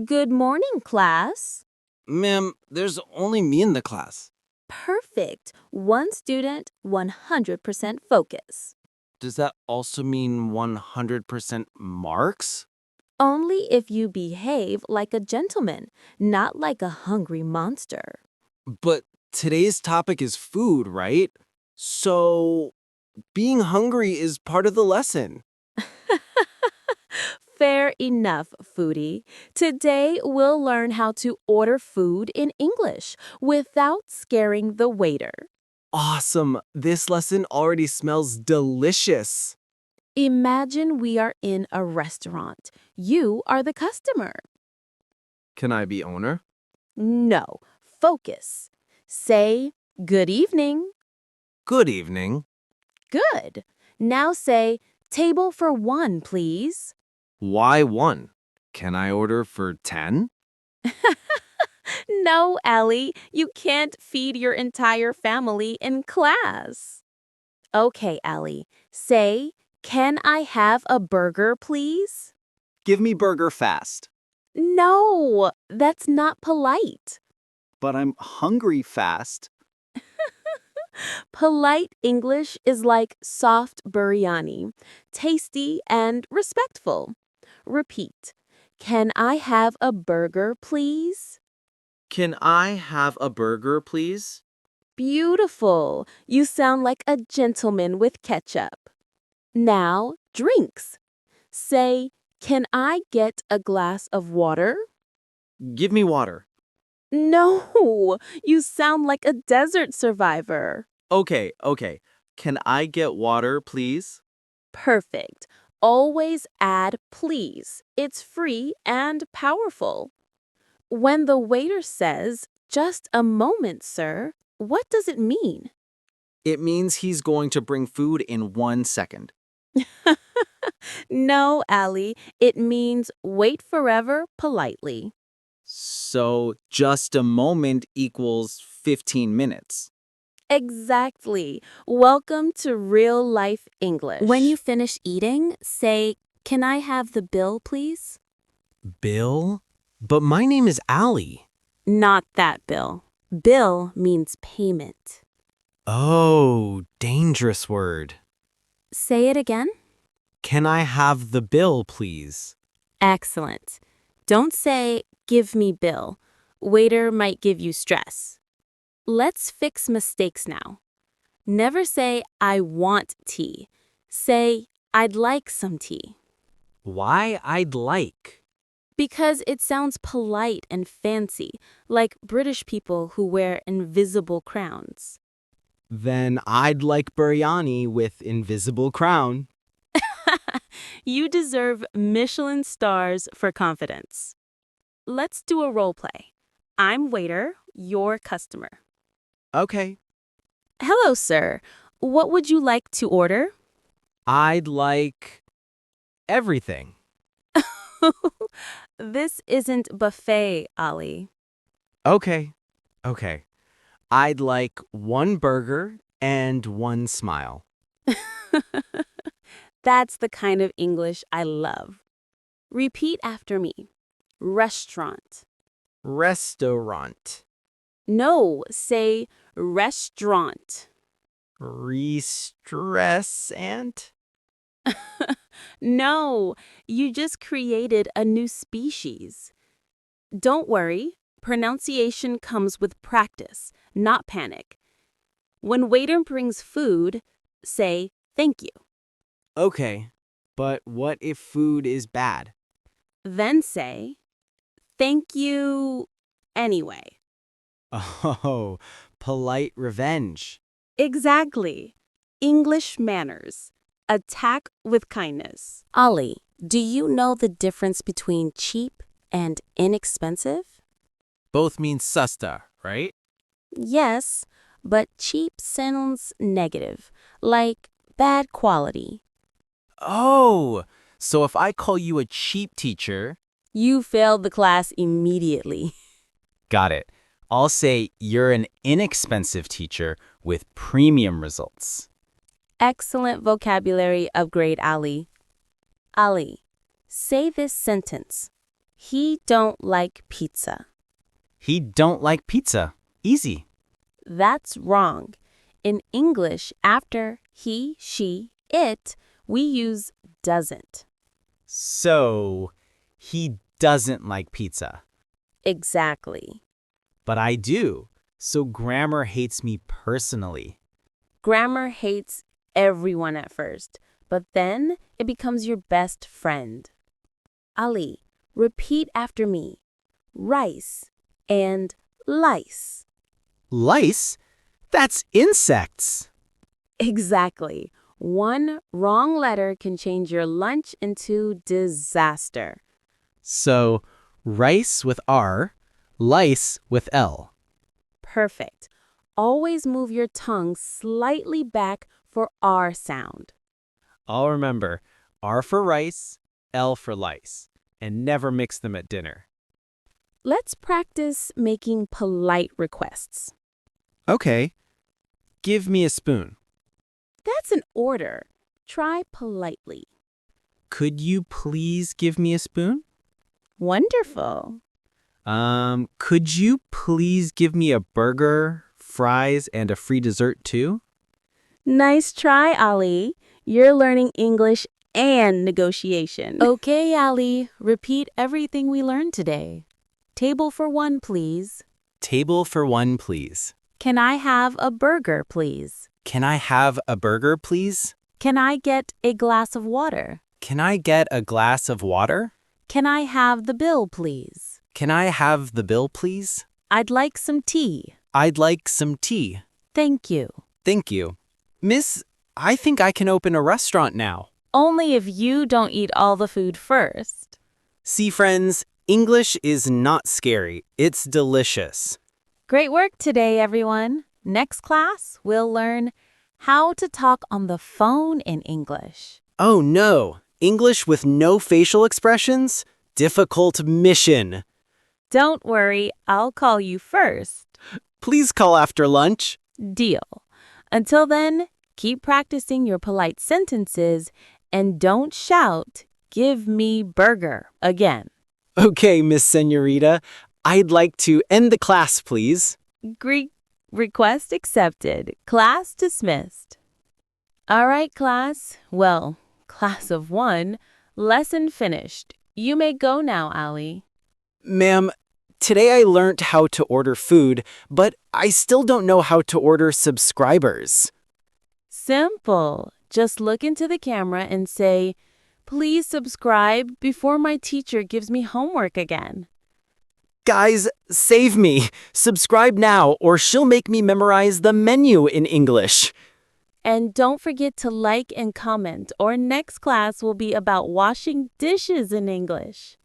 Good morning, class. Ma'am, there's only me in the class. Perfect. One student, 100% focus. Does that also mean 100% marks? Only if you behave like a gentleman, not like a hungry monster. But today's topic is food, right? So, being hungry is part of the lesson. Fair enough, foodie. Today we'll learn how to order food in English without scaring the waiter. Awesome! This lesson already smells delicious. Imagine we are in a restaurant. You are the customer. Can I be owner? No, focus. Say, good evening. Good evening. Good. Now say, table for one, please. Why one? Can I order for 10? No, Ellie, you can't feed your entire family in class. Okay, Ellie, say, can I have a burger, please? Give me burger fast. No, that's not polite. But I'm hungry fast. Polite English is like soft biryani, tasty and respectful. Repeat. Can I have a burger, please? Can I have a burger, please? Beautiful. You sound like a gentleman with ketchup. Now, drinks. Say, can I get a glass of water? Give me water. No, you sound like a desert survivor. Okay. Can I get water, please? Perfect. Always add please. It's free and powerful. When the waiter says, just a moment, sir, what does it mean? It means he's going to bring food in 1 second. No, Allie, it means wait forever politely. So just a moment equals 15 minutes. Exactly. Welcome to real life English. When you finish eating, say, can I have the bill, please? Bill? But my name is Ali. Not that bill. Bill means payment. Oh, dangerous word. Say it again. Can I have the bill, please? Excellent. Don't say, give me bill. Waiter might give you stress. Let's fix mistakes now. Never say, I want tea. Say, I'd like some tea. Why I'd like? Because it sounds polite and fancy, like British people who wear invisible crowns. Then I'd like biryani with invisible crown. You deserve Michelin stars for confidence. Let's do a role play. I'm waiter, you're customer. Okay. Hello, sir. What would you like to order? I'd like everything. This isn't buffet, Ali. Okay. I'd like 1 burger and 1 smile. That's the kind of English I love. Repeat after me. Restaurant. Restaurant. No, say restaurant. Restressant. No, you just created a new species. Don't worry, pronunciation comes with practice, not panic. When waiter brings food, say thank you. Okay, but what if food is bad? Then say thank you anyway. Oh, polite revenge. Exactly. English manners. Attack with kindness. Ali, do you know the difference between cheap and inexpensive? Both mean sasta, right? Yes, but cheap sounds negative, like bad quality. Oh, so if I call you a cheap teacher, You failed the class immediately. got it. I'll say you're an inexpensive teacher with premium results. Excellent vocabulary upgrade, Ali. Ali, say this sentence. He don't like pizza. He don't like pizza. Easy. That's wrong. In English, after he, she, it, we use doesn't. So, he doesn't like pizza. Exactly. But I do. So grammar hates me personally. Grammar hates everyone at first, but then it becomes your best friend. Ali, repeat after me. Rice and lice. Lice? That's insects. Exactly. One wrong letter can change your lunch into disaster. So, rice with R, lice with L. Perfect. Always move your tongue slightly back for R sound. I'll remember. R for rice, L for lice. And never mix them at dinner. Let's practice making polite requests. Okay. Give me a spoon. That's an order. Try politely. Could you please give me a spoon? Wonderful. Could you please give me a burger, fries, and a free dessert too? Nice try, Ali. You're learning English and negotiation. Okay, Ali. Repeat everything we learned today. Table for one, please. Table for one, please. Can I have a burger, please? Can I have a burger, please? Can I get a glass of water? Can I get a glass of water? Can I have the bill, please? Can I have the bill, please? I'd like some tea. I'd like some tea. Thank you. Thank you. Miss, I think I can open a restaurant now. Only if you don't eat all the food first. See, friends, English is not scary. It's delicious. Great work today, everyone. Next class, we'll learn how to talk on the phone in English. Oh no, English with no facial expressions? Difficult mission. Don't worry, I'll call you first. Please call after lunch. Deal. Until then, keep practicing your polite sentences and don't shout, "Give me burger," again. Okay, Miss Señorita, I'd like to end the class, please. Greek request accepted. Class dismissed. All right, class. Well, class of one. Lesson finished. You may go now, Ali. Ma'am, today I learned how to order food, but I still don't know how to order subscribers. Simple. Just look into the camera and say, "Please subscribe," before my teacher gives me homework again. Guys, save me. Subscribe now or she'll make me memorize the menu in English. And don't forget to like and comment, or next class will be about washing dishes in English.